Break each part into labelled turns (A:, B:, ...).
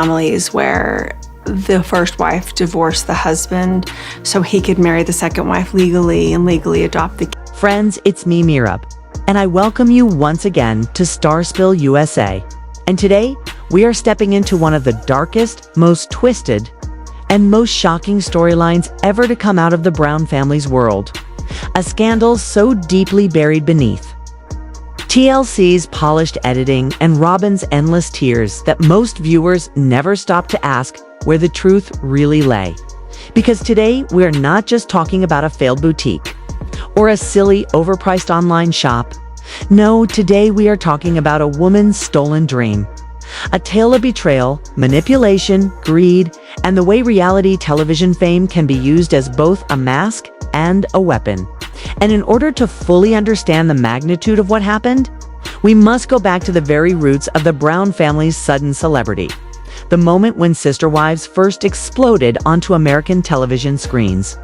A: families where the first wife divorced the husband so he could marry the second wife legally and legally adopt the kid.
B: Friends, it's me, Mirab, and I welcome you once again to Starspill USA. And today, we are stepping into one of the darkest, most twisted, and most shocking storylines ever to come out of the Brown family's world. A scandal so deeply buried beneath TLC's polished editing and Robyn's endless tears that most viewers never stopped to ask where the truth really lay. Because today, we're not just talking about a failed boutique or a silly, overpriced online shop. No, today we are talking about a woman's stolen dream. A tale of betrayal, manipulation, greed, and the way reality television fame can be used as both a mask and a weapon. And in order to fully understand the magnitude of what happened, we must go back to the very roots of the Brown family's sudden celebrity. The moment when sister wives first exploded onto American television screens,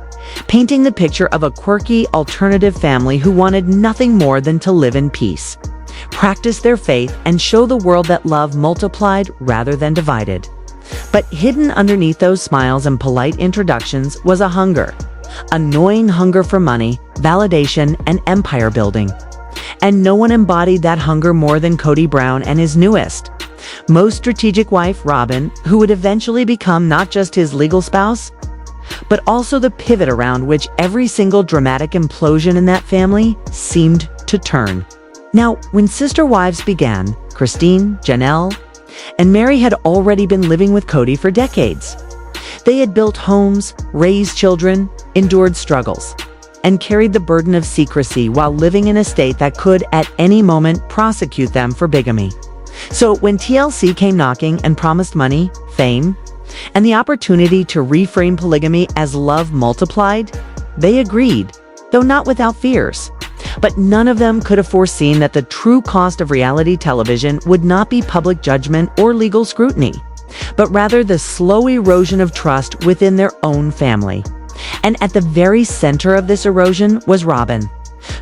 B: painting the picture of a quirky, alternative family who wanted nothing more than to live in peace, practice their faith, and show the world that love multiplied rather than divided. But hidden underneath those smiles and polite introductions was a hunger, a gnawing hunger for money, validation, and empire building. And no one embodied that hunger more than Kody Brown and his newest, most strategic wife, Robyn, who would eventually become not just his legal spouse, but also the pivot around which every single dramatic implosion in that family seemed to turn. Now, when sister wives began, Christine, Janelle, and Mary had already been living with Kody for decades. They had built homes, raised children, endured struggles, and carried the burden of secrecy while living in a state that could at any moment prosecute them for bigamy. So when TLC came knocking and promised money, fame, and the opportunity to reframe polygamy as love multiplied, they agreed, though not without fears. But none of them could have foreseen that the true cost of reality television would not be public judgment or legal scrutiny, but rather the slow erosion of trust within their own family. And at the very center of this erosion was Robyn,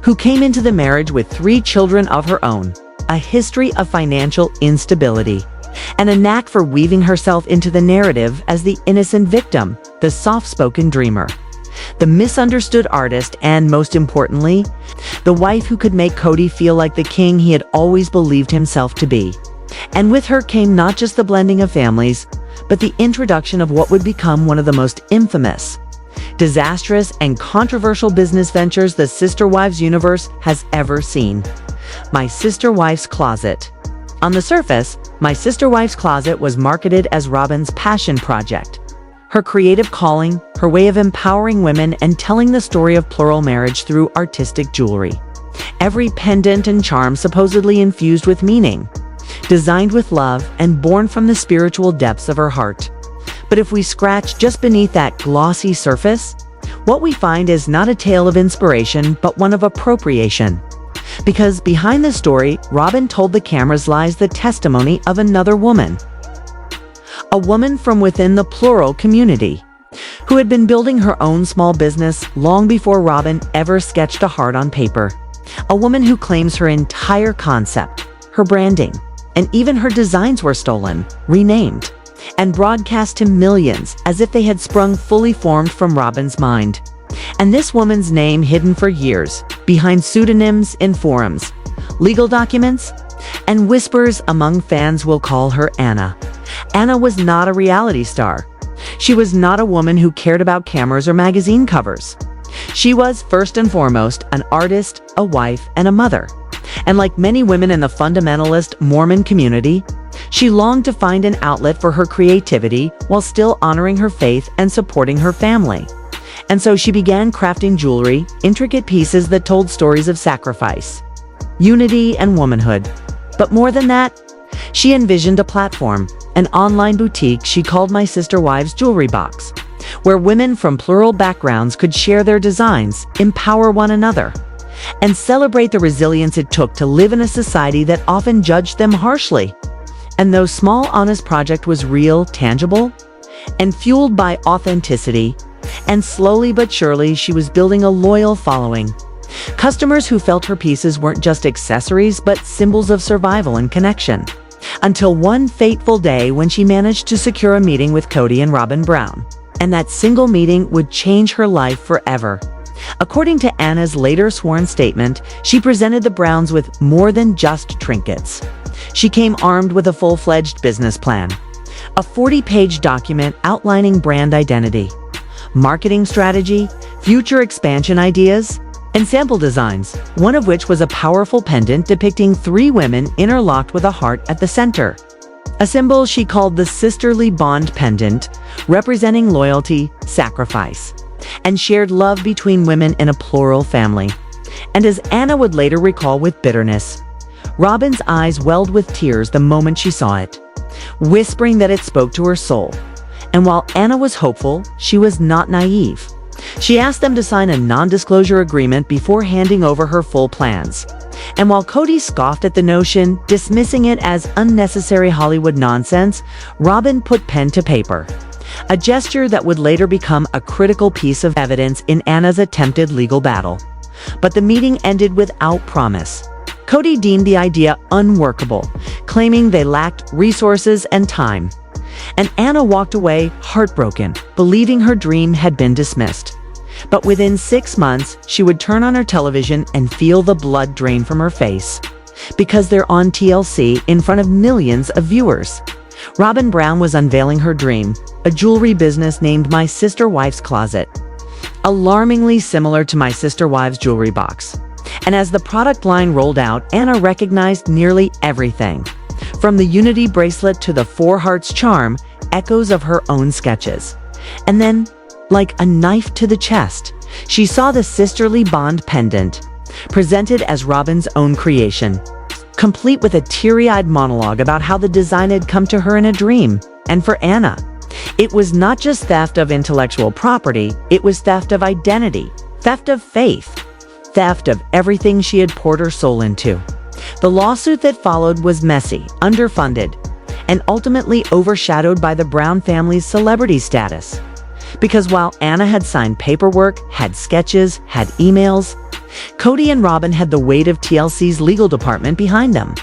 B: who came into the marriage with 3 children of her own, a history of financial instability, and a knack for weaving herself into the narrative as the innocent victim, the soft-spoken dreamer, the misunderstood artist, and most importantly, the wife who could make Kody feel like the king he had always believed himself to be. And with her came not just the blending of families, but the introduction of what would become one of the most infamous, disastrous, and controversial business ventures the Sister Wives universe has ever seen: My Sister Wife's Closet. On the surface, My Sister Wife's Closet was marketed as Robyn's passion project, her creative calling, her way of empowering women and telling the story of plural marriage through artistic jewelry. Every pendant and charm supposedly infused with meaning, designed with love, and born from the spiritual depths of her heart. But if we scratch just beneath that glossy surface, what we find is not a tale of inspiration, but one of appropriation. Because behind the story, Robyn told the cameras lies the testimony of another woman. A woman from within the plural community, who had been building her own small business long before Robyn ever sketched a heart on paper. A woman who claims her entire concept, her branding, and even her designs were stolen, renamed, and broadcast to millions as if they had sprung fully formed from Robyn's mind. And this woman's name hidden for years, behind pseudonyms in forums, legal documents, and whispers among fans will call her Anna. Anna was not a reality star. She was not a woman who cared about cameras or magazine covers. She was, first and foremost, an artist, a wife, and a mother. And like many women in the fundamentalist Mormon community, she longed to find an outlet for her creativity while still honoring her faith and supporting her family. And so she began crafting jewelry, intricate pieces that told stories of sacrifice, unity, and womanhood. But more than that, she envisioned a platform, an online boutique she called My Sister Wives Jewelry Box, where women from plural backgrounds could share their designs, empower one another, and celebrate the resilience it took to live in a society that often judged them harshly. And though small, honest project was real, tangible, and fueled by authenticity, and slowly but surely she was building a loyal following. Customers who felt her pieces weren't just accessories, but symbols of survival and connection. Until one fateful day when she managed to secure a meeting with Kody and Robyn Brown. And that single meeting would change her life forever. According to Anna's later sworn statement, she presented the Browns with more than just trinkets. She came armed with a full-fledged business plan, a 40-page document outlining brand identity, marketing strategy, future expansion ideas, and sample designs, one of which was a powerful pendant depicting 3 women interlocked with a heart at the center. A symbol she called the sisterly bond pendant, representing loyalty, sacrifice, and shared love between women in a plural family. And as Anna would later recall with bitterness, Robyn's eyes welled with tears the moment she saw it, whispering that it spoke to her soul. And while Anna was hopeful, she was not naive. She asked them to sign a non-disclosure agreement before handing over her full plans. And while Kody scoffed at the notion, dismissing it as unnecessary Hollywood nonsense, Robyn put pen to paper, a gesture that would later become a critical piece of evidence in Anna's attempted legal battle. But the meeting ended without promise. Kody deemed the idea unworkable, claiming they lacked resources and time. And Anna walked away heartbroken, believing her dream had been dismissed. But within 6 months, she would turn on her television and feel the blood drain from her face. Because they're on TLC in front of millions of viewers. Robyn Brown was unveiling her dream, a jewelry business named My Sister Wife's Closet. Alarmingly similar to My Sister Wives' jewelry box. And as the product line rolled out, Anna recognized nearly everything. From the Unity bracelet to the 4 Hearts charm, echoes of her own sketches. And then, like a knife to the chest, she saw the sisterly bond pendant, presented as Robyn's own creation, complete with a teary-eyed monologue about how the design had come to her in a dream. And for Anna, it was not just theft of intellectual property, it was theft of identity, theft of faith, theft of everything she had poured her soul into. The lawsuit that followed was messy, underfunded, and ultimately overshadowed by the Brown family's celebrity status. Because while Anna had signed paperwork, had sketches, had emails, Kody and Robyn had the weight of TLC's legal department behind them.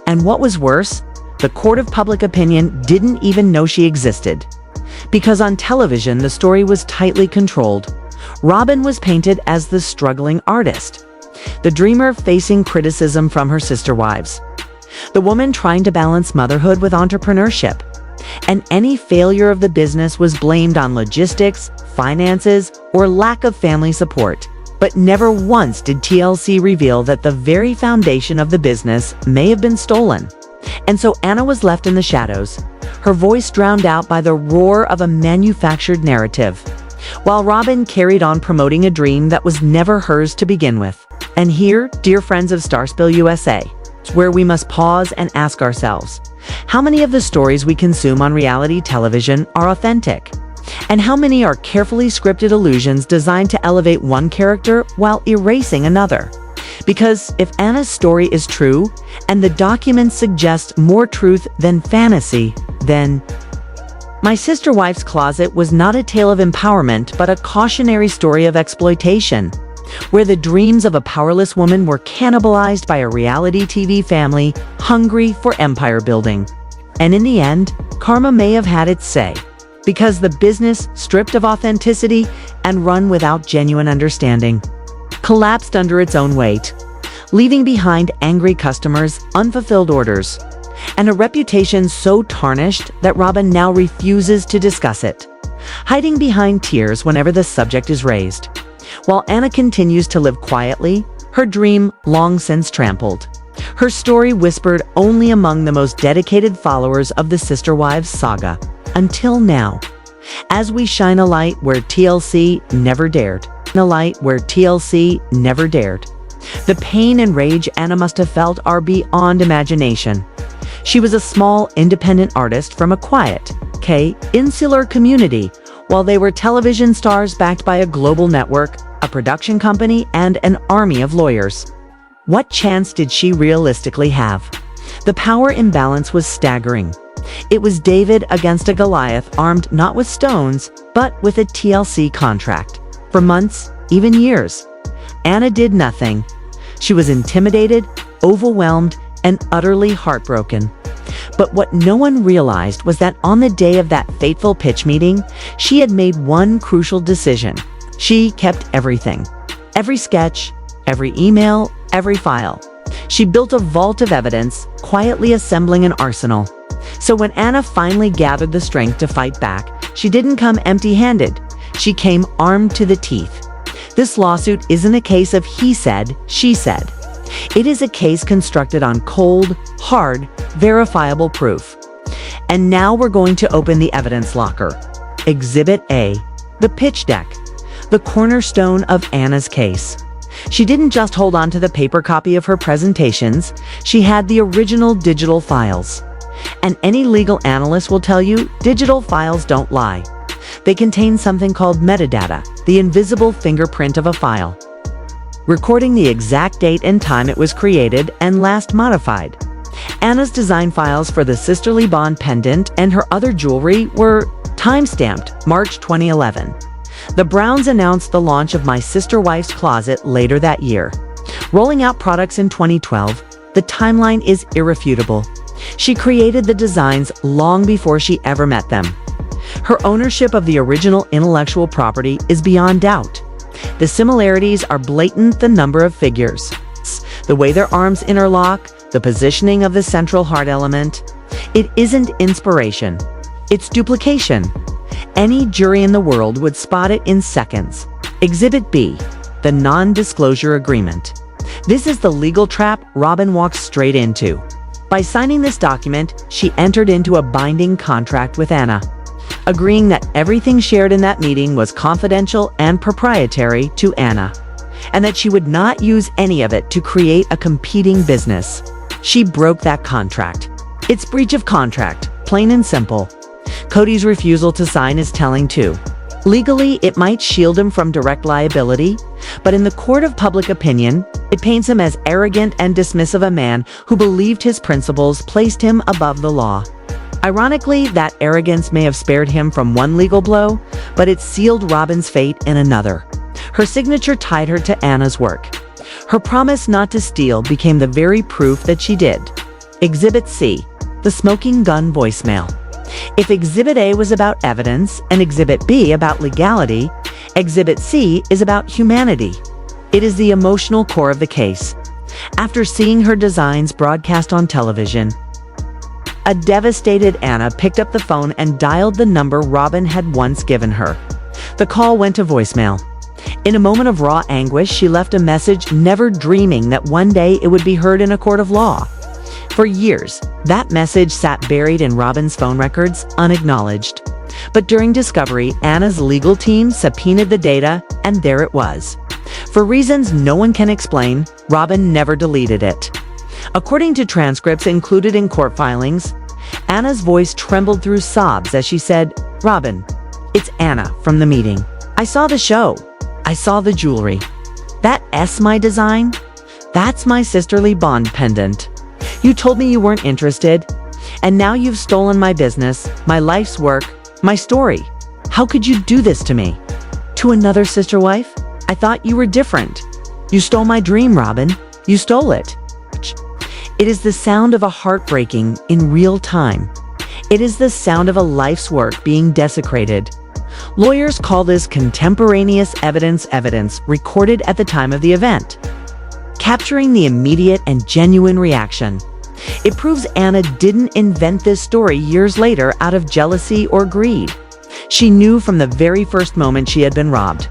B: And what was worse, the court of public opinion didn't even know she existed. Because on television, the story was tightly controlled. Robyn was painted as the struggling artist, the dreamer facing criticism from her sister wives, the woman trying to balance motherhood with entrepreneurship. And any failure of the business was blamed on logistics, finances, or lack of family support. But never once did TLC reveal that the very foundation of the business may have been stolen. And so Anna was left in the shadows, her voice drowned out by the roar of a manufactured narrative, while Robyn carried on promoting a dream that was never hers to begin with. And here, dear friends of Starspill USA, is where we must pause and ask ourselves, how many of the stories we consume on reality television are authentic? And how many are carefully scripted illusions designed to elevate one character while erasing another? Because if Anna's story is true, and the documents suggest more truth than fantasy, then My Sister Wife's Closet was not a tale of empowerment, but a cautionary story of exploitation, where the dreams of a powerless woman were cannibalized by a reality TV family hungry for empire building. And in the end, karma may have had its say, because the business, stripped of authenticity and run without genuine understanding, collapsed under its own weight, leaving behind angry customers, unfulfilled orders, and a reputation so tarnished that Robyn now refuses to discuss it, hiding behind tears whenever the subject is raised. While Anna continues to live quietly, her dream long since trampled, her story whispered only among the most dedicated followers of the Sister Wives saga, until now. As we shine a light where TLC never dared. A light where TLC never dared. The pain and rage Anna must have felt are beyond imagination. She was a small, independent artist from a quiet, insular community, while they were television stars backed by a global network, a production company, and an army of lawyers. What chance did she realistically have? The power imbalance was staggering. It was David against a Goliath armed not with stones, but with a TLC contract. For months, even years, Anna did nothing. She was intimidated, overwhelmed, and utterly heartbroken. But what no one realized was that on the day of that fateful pitch meeting, she had made one crucial decision. She kept everything. Every sketch, every email, every file. She built a vault of evidence, quietly assembling an arsenal. So when Anna finally gathered the strength to fight back, she didn't come empty-handed. She came armed to the teeth. This lawsuit isn't a case of he said, she said. It is a case constructed on cold, hard, verifiable proof. And now we're going to open the evidence locker. Exhibit A, the pitch deck, the cornerstone of Anna's case. She didn't just hold on to the paper copy of her presentations, she had the original digital files. And any legal analyst will tell you, digital files don't lie. They contain something called metadata, the invisible fingerprint of a file, recording the exact date and time it was created and last modified. Anna's design files for the sisterly bond pendant and her other jewelry were time-stamped March 2011. The Browns announced the launch of My Sister Wife's Closet later that year. Rolling out products in 2012, the timeline is irrefutable. She created the designs long before she ever met them. Her ownership of the original intellectual property is beyond doubt. The similarities are blatant, the number of figures, the way their arms interlock, the positioning of the central heart element. It isn't inspiration, it's duplication. Any jury in the world would spot it in seconds. Exhibit B, the non-disclosure agreement. This is the legal trap Robyn walks straight into. By signing this document, she entered into a binding contract with Anna, agreeing that everything shared in that meeting was confidential and proprietary to Anna, and that she would not use any of it to create a competing business. She broke that contract. It's breach of contract, plain and simple. Kody's refusal to sign is telling too. Legally, it might shield him from direct liability, but in the court of public opinion, it paints him as arrogant and dismissive a man who believed his principles placed him above the law. Ironically, that arrogance may have spared him from one legal blow, but it sealed Robyn's fate in another. Her signature tied her to Anna's work. Her promise not to steal became the very proof that she did. Exhibit C, the smoking gun voicemail. If Exhibit A was about evidence and Exhibit B about legality, Exhibit C is about humanity. It is the emotional core of the case. After seeing her designs broadcast on television, a devastated Anna picked up the phone and dialed the number Robyn had once given her. The call went to voicemail. In a moment of raw anguish, she left a message, never dreaming that one day it would be heard in a court of law. For years, that message sat buried in Robyn's phone records, unacknowledged. But during discovery, Anna's legal team subpoenaed the data, and there it was. For reasons no one can explain, Robyn never deleted it. According to transcripts included in court filings, Anna's voice trembled through sobs as she said, "Robyn, it's Anna from the meeting. I saw the show. I saw the jewelry. That S my design? That's my sisterly bond pendant. You told me you weren't interested, and now you've stolen my business, my life's work, my story. How could you do this to me? To another sister wife? I thought you were different. You stole my dream, Robyn. You stole it." It is the sound of a heart breaking in real time. It is the sound of a life's work being desecrated. Lawyers call this contemporaneous evidence recorded at the time of the event, capturing the immediate and genuine reaction. It proves Anna didn't invent this story years later out of jealousy or greed. She knew from the very first moment she had been robbed.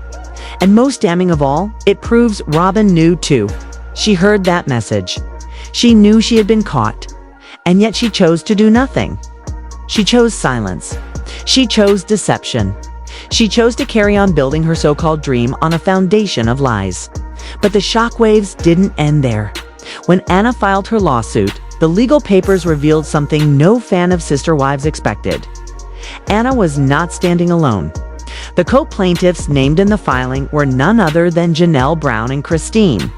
B: And most damning of all, it proves Robyn knew too. She heard that message. She knew she had been caught, and yet she chose to do nothing. She chose silence. She chose deception. She chose to carry on building her so-called dream on a foundation of lies. But the shockwaves didn't end there. When Anna filed her lawsuit, the legal papers revealed something no fan of sister wives expected. Anna was not standing alone. The co-plaintiffs named in the filing were none other than Janelle Brown and Christine.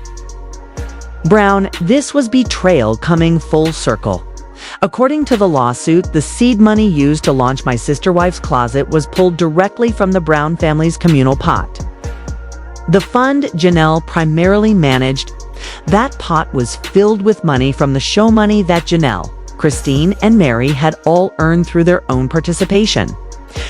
B: Brown, this was betrayal coming full circle. According to the lawsuit, the seed money used to launch My Sister Wife's Closet was pulled directly from the Brown family's communal pot. The fund Janelle primarily managed, that pot was filled with money from the show money that Janelle, Christine and Mary had all earned through their own participation.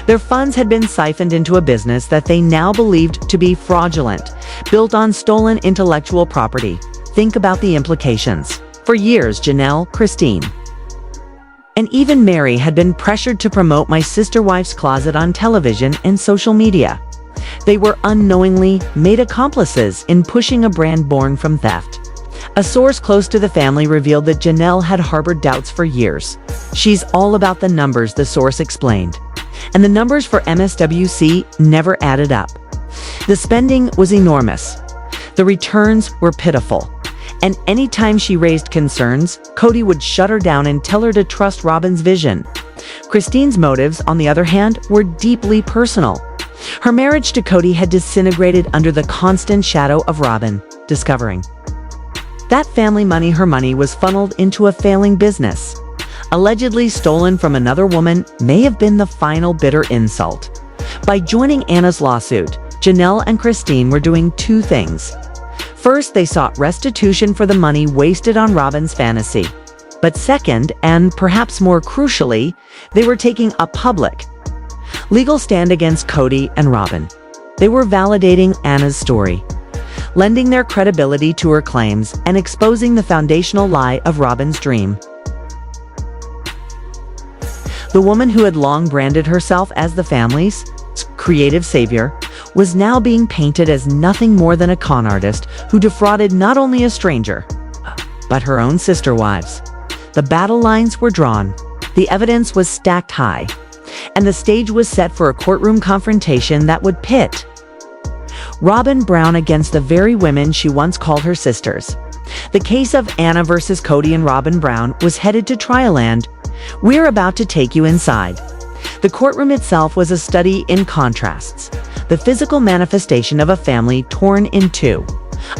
B: Their funds had been siphoned into a business that they now believed to be fraudulent, built on stolen intellectual property. Think about the implications. For years, Janelle, Christine, and even Mary had been pressured to promote My Sister Wife's Closet on television and social media. They were unknowingly made accomplices in pushing a brand born from theft. A source close to the family revealed that Janelle had harbored doubts for years. "She's all about the numbers," the source explained. And the numbers for MSWC never added up. The spending was enormous. The returns were pitiful. And anytime she raised concerns, Kody would shut her down and tell her to trust Robyn's vision. Christine's motives, on the other hand, were deeply personal. Her marriage to Kody had disintegrated under the constant shadow of Robyn discovering that family money, her money, was funneled into a failing business. Allegedly stolen from another woman may have been the final bitter insult. By joining Anna's lawsuit, Janelle and Christine were doing two things. First, they sought restitution for the money wasted on Robyn's fantasy. But second, and perhaps more crucially, they were taking a public legal stand against Kody and Robyn. They were validating Anna's story, lending their credibility to her claims, and exposing the foundational lie of Robyn's dream. The woman who had long branded herself as the family's creative savior was now being painted as nothing more than a con artist who defrauded not only a stranger, but her own sister wives. The battle lines were drawn, the evidence was stacked high, and the stage was set for a courtroom confrontation that would pit Robyn Brown against the very women she once called her sisters. The case of Anna versus Kody and Robyn Brown was headed to trial, and we're about to take you inside. The courtroom itself was a study in contrasts, the physical manifestation of a family torn in two.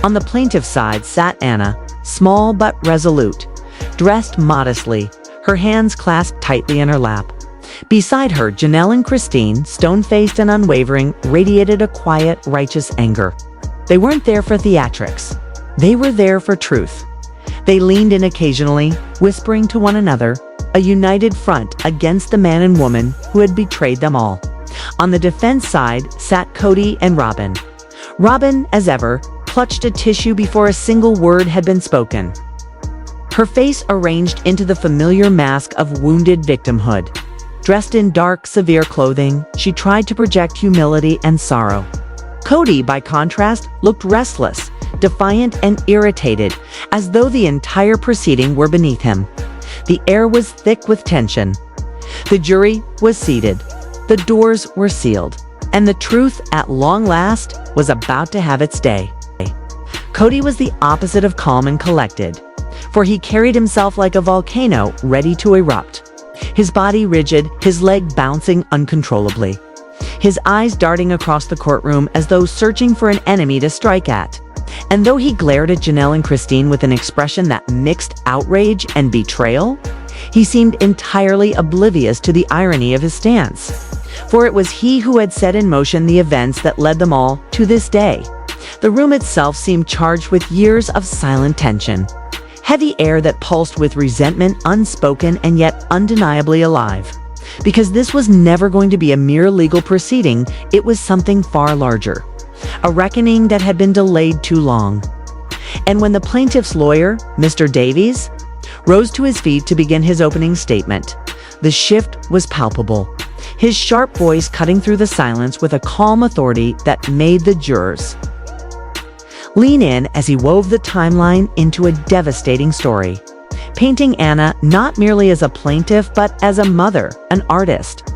B: On the plaintiff's side sat Anna, small but resolute, dressed modestly, her hands clasped tightly in her lap. Beside her, Janelle and Christine, stone-faced and unwavering, radiated a quiet, righteous anger. They weren't there for theatrics. They were there for truth. They leaned in occasionally, whispering to one another, a united front against the man and woman who had betrayed them all. On the defense side sat Kody and Robyn. Robyn, as ever, clutched a tissue before a single word had been spoken. Her face arranged into the familiar mask of wounded victimhood. Dressed in dark, severe clothing, she tried to project humility and sorrow. Kody, by contrast, looked restless, defiant, and irritated, as though the entire proceeding were beneath him. The air was thick with tension. The jury was seated. The doors were sealed. And the truth, at long last, was about to have its day. Kody was the opposite of calm and collected, for he carried himself like a volcano ready to erupt. His body rigid, his leg bouncing uncontrollably. His eyes darting across the courtroom as though searching for an enemy to strike at. And though he glared at Janelle and Christine with an expression that mixed outrage and betrayal, he seemed entirely oblivious to the irony of his stance. For it was he who had set in motion the events that led them all to this day. The room itself seemed charged with years of silent tension. Heavy air that pulsed with resentment, unspoken and yet undeniably alive. Because this was never going to be a mere legal proceeding, it was something far larger. A reckoning that had been delayed too long. And when the plaintiff's lawyer, Mr. Davies, rose to his feet to begin his opening statement, the shift was palpable. His sharp voice cutting through the silence with a calm authority that made the jurors lean in as he wove the timeline into a devastating story, painting Anna not merely as a plaintiff but as a mother, an artist,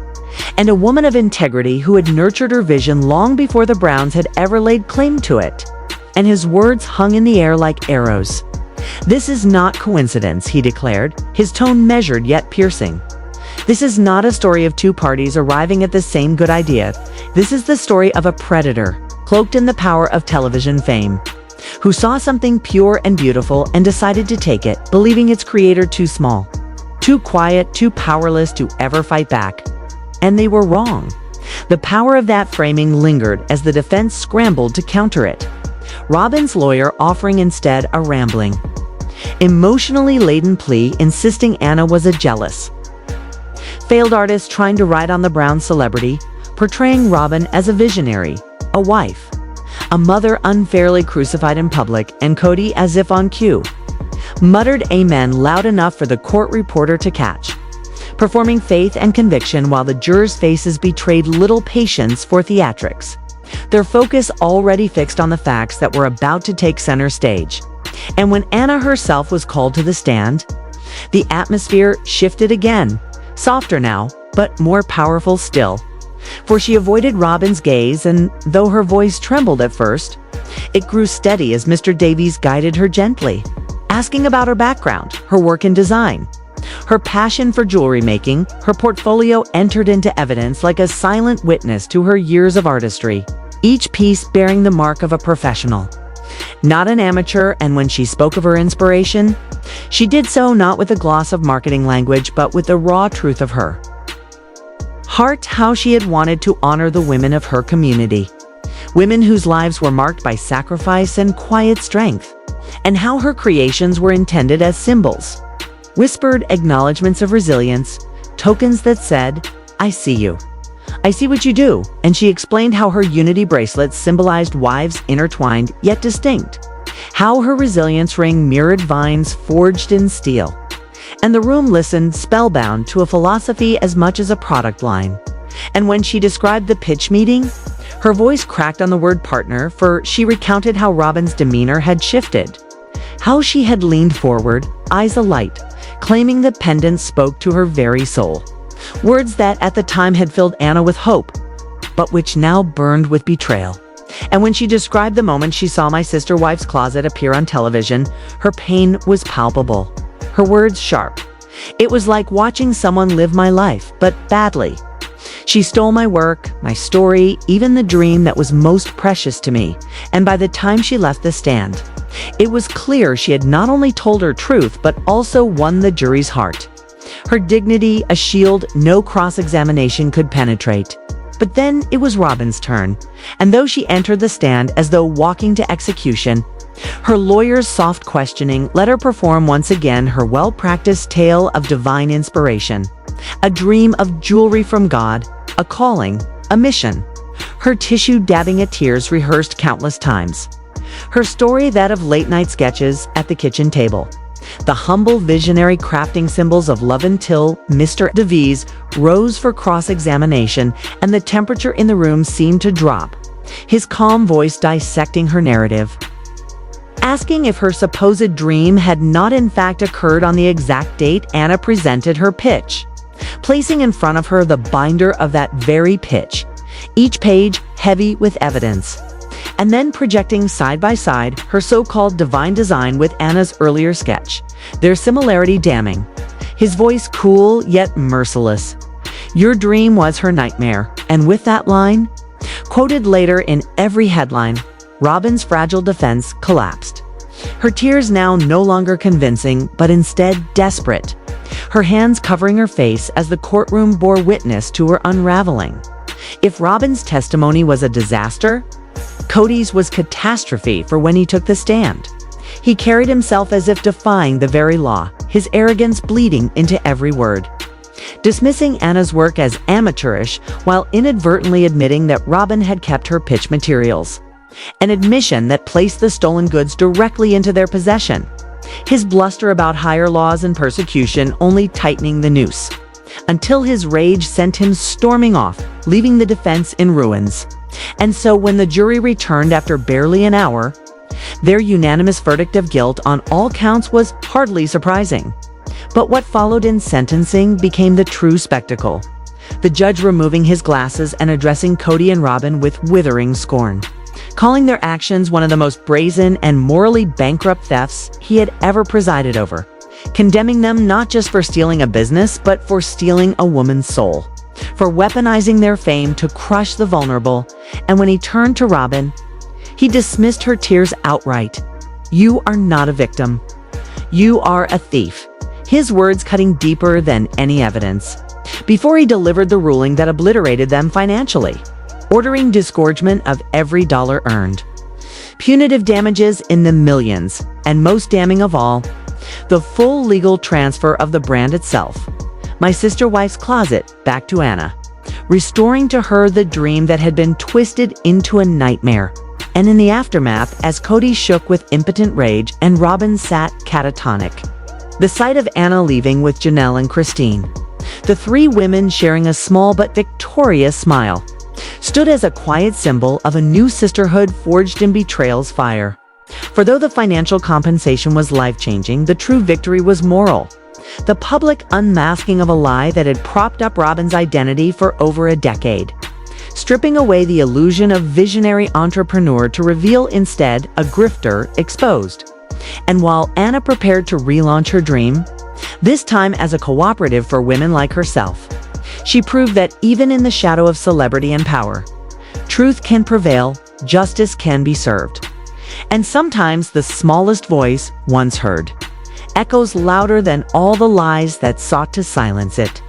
B: and a woman of integrity who had nurtured her vision long before the Browns had ever laid claim to it. And his words hung in the air like arrows. "This is not coincidence," he declared, his tone measured yet piercing. "This is not a story of two parties arriving at the same good idea. This is the story of a predator, cloaked in the power of television fame, who saw something pure and beautiful and decided to take it, believing its creator too small, too quiet, too powerless to ever fight back. And they were wrong. The power of that framing lingered as the defense scrambled to counter it. Robyn's lawyer offering instead a rambling, emotionally laden plea insisting Anna was a jealous, failed artist trying to ride on the Brown celebrity, portraying Robyn as a visionary, a wife, a mother unfairly crucified in public, and Kody as if on cue. Muttered amen loud enough for the court reporter to catch, performing faith and conviction while the jurors' faces betrayed little patience for theatrics, their focus already fixed on the facts that were about to take center stage. And when Anna herself was called to the stand, the atmosphere shifted again, softer now, but more powerful still. For she avoided Robyn's gaze, and though her voice trembled at first, it grew steady as Mr. Davies guided her gently, asking about her background, her work in design, her passion for jewelry making. Her portfolio entered into evidence like a silent witness to her years of artistry, each piece bearing the mark of a professional, not an amateur. And when she spoke of her inspiration, she did so not with a gloss of marketing language, but with the raw truth of her heart, how she had wanted to honor the women of her community, women whose lives were marked by sacrifice and quiet strength, and how her creations were intended as symbols, whispered acknowledgments of resilience, tokens that said, "I see you. I see what you do." And she explained how her unity bracelets symbolized wives intertwined yet distinct, how her resilience ring mirrored vines forged in steel. And the room listened spellbound to a philosophy as much as a product line. And when she described the pitch meeting, her voice cracked on the word partner, for she recounted how Robyn's demeanor had shifted, how she had leaned forward, eyes alight, claiming the pendant spoke to her very soul. Words that at the time had filled Anna with hope, but which now burned with betrayal. And when she described the moment she saw my sister wife's closet appear on television, her pain was palpable, her words sharp. It was like watching someone live my life, but badly. She stole my work, my story, even the dream that was most precious to me. And by the time she left the stand, it was clear she had not only told her truth, but also won the jury's heart. Her dignity, a shield no cross-examination could penetrate. But then it was Robyn's turn, and though she entered the stand as though walking to execution, her lawyer's soft questioning let her perform once again her well-practiced tale of divine inspiration, a dream of jewelry from God, a calling, a mission. Her tissue dabbing at tears rehearsed countless times. Her story that of late-night sketches at the kitchen table, the humble visionary crafting symbols of love until Mr. Davies rose for cross-examination and the temperature in the room seemed to drop, his calm voice dissecting her narrative, asking if her supposed dream had not in fact occurred on the exact date Anna presented her pitch, placing in front of her the binder of that very pitch, each page heavy with evidence, and then projecting side by side her so-called divine design with Anna's earlier sketch, their similarity damning, his voice cool yet merciless. Your dream was her nightmare, and with that line, quoted later in every headline, Robyn's fragile defense collapsed. Her tears now no longer convincing, but instead desperate, her hands covering her face as the courtroom bore witness to her unraveling. If Robyn's testimony was a disaster, Kody's was catastrophe. For when he took the stand, he carried himself as if defying the very law, his arrogance bleeding into every word, dismissing Anna's work as amateurish while inadvertently admitting that Robyn had kept her pitch materials, an admission that placed the stolen goods directly into their possession, his bluster about higher laws and persecution only tightening the noose, until his rage sent him storming off, leaving the defense in ruins. And so when the jury returned after barely an hour, their unanimous verdict of guilt on all counts was hardly surprising. But what followed in sentencing became the true spectacle, the judge removing his glasses and addressing Kody and Robyn with withering scorn, calling their actions one of the most brazen and morally bankrupt thefts he had ever presided over, condemning them not just for stealing a business, but for stealing a woman's soul, for weaponizing their fame to crush the vulnerable. And when he turned to Robyn, he dismissed her tears outright. "You are not a victim. You are a thief," his words cutting deeper than any evidence, before he delivered the ruling that obliterated them financially, ordering disgorgement of every dollar earned, punitive damages in the millions, and most damning of all, The full legal transfer of the brand itself. My sister wife's closet back to Anna, restoring to her the dream that had been twisted into a nightmare. And in the aftermath, as Kody shook with impotent rage and Robyn sat catatonic. The sight of Anna leaving with Janelle and Christine, the three women sharing a small but victorious smile, stood as a quiet symbol of a new sisterhood forged in betrayal's fire. For though the financial compensation was life-changing, the true victory was moral. The public unmasking of a lie that had propped up Robyn's identity for over a decade, stripping away the illusion of visionary entrepreneur to reveal instead a grifter exposed. And while Anna prepared to relaunch her dream, this time as a cooperative for women like herself, she proved that even in the shadow of celebrity and power, truth can prevail, justice can be served. And sometimes the smallest voice once heard echoes louder than all the lies that sought to silence it.